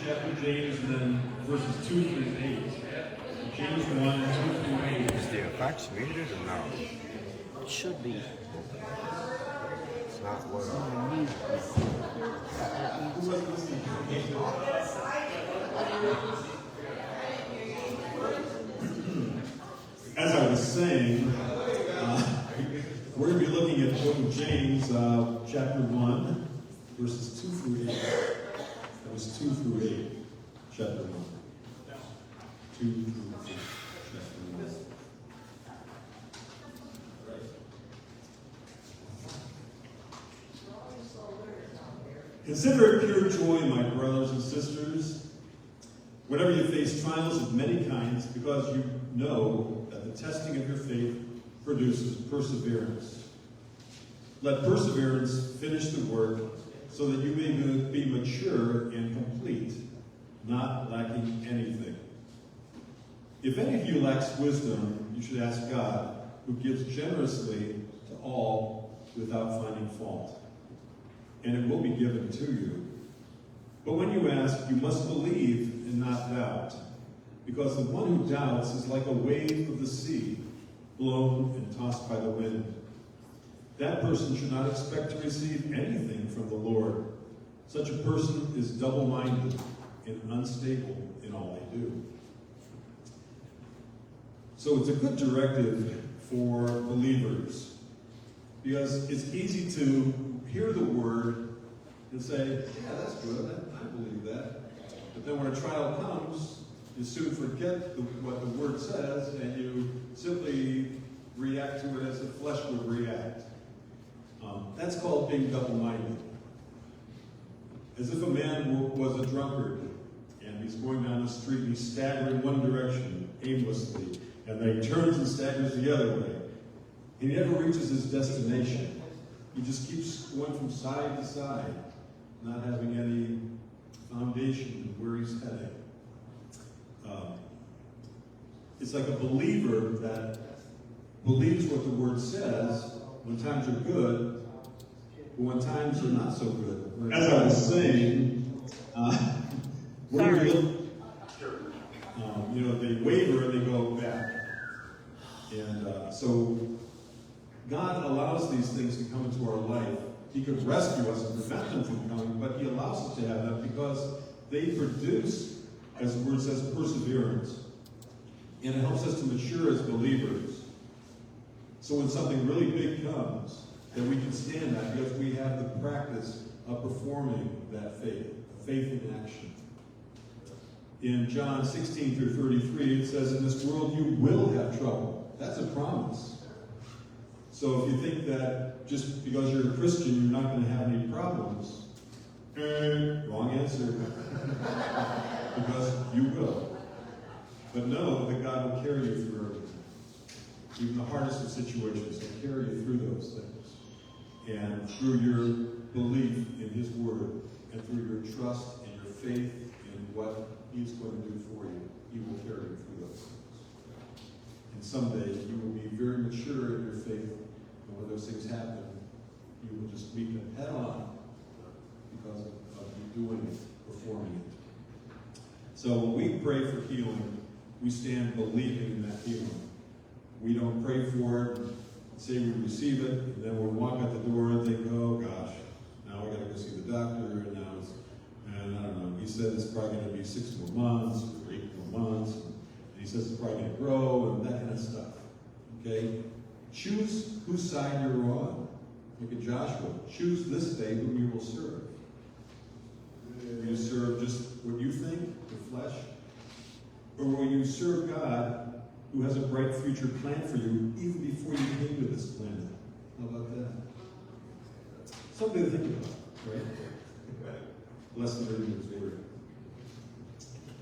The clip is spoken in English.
chapter James and then verses 2 through 8. James 1, 2 through 8. Is the fax muted or no? It should be. It's not what Who was listening to As I was saying, we're going to be looking at the book of James, chapter 1, verses 2 through 8. That was 2 through 8, chapter 1. 2 through 8, chapter 1. Consider it pure joy, my brothers and sisters, whenever you face trials of many kinds, because you know that the testing of your faith produces perseverance. Let perseverance finish the work, so that you may be mature and complete, not lacking anything. If any of you lacks wisdom, you should ask God, who gives generously to all without finding fault, and it will be given to you. But when you ask, you must believe and not doubt, because the one who doubts is like a wave of the sea, blown and tossed by the wind. That person should not expect to receive anything from the Lord. Such a person is double-minded and unstable in all they do. So it's a good directive for believers, because it's easy to hear the word and say, yeah, that's good, I believe that. But then when a trial comes, you soon forget what the word says, and you simply react to it as the flesh would react. That's called being double-minded. As if a man was a drunkard, and he's going down the street, and he's staggering one direction aimlessly, and then he turns and staggers the other way. He never reaches his destination. He just keeps going from side to side, not having any foundation of where he's heading. It's like a believer that believes what the word says when times are good, but when times are not so good. As I was saying, they waver and they go back. And so God allows these things to come into our life. He could rescue us and prevent them from coming, but he allows us to have them because they produce, as the word says, perseverance. And it helps us to mature as believers. So when something really big comes, that we can stand that because we have the practice of performing that faith in action. In John 16 through 33, it says, in this world you will have trouble. That's a promise. So if you think that just because you're a Christian, you're not going to have any problems, wrong answer. Because you will. But know that God will carry you through everything. Even the hardest of situations, he'll carry you through those things. And through your belief in his word, and through your trust and your faith in what he's going to do for you, he will carry you through those things. And someday you will be very mature in your faith, and when those things happen, you will just meet them head on because of you doing it, performing it. So when we pray for healing, we stand believing in that healing. We don't pray for it, say we receive it, and then we'll walk out the door and think, oh gosh, now we got to go see the doctor, and now it's, and I don't know, he said it's probably going to be 6 more months, or 8 more months, and he says it's probably going to grow, and that kind of stuff. Okay? Choose whose side you're on. Look at Joshua. Choose this day whom you will serve. Will you serve just what you think, the flesh? Or will you serve God, who has a bright future plan for you, even before you came to this planet? How about that? Something to think about, right? Blessed are you, His word.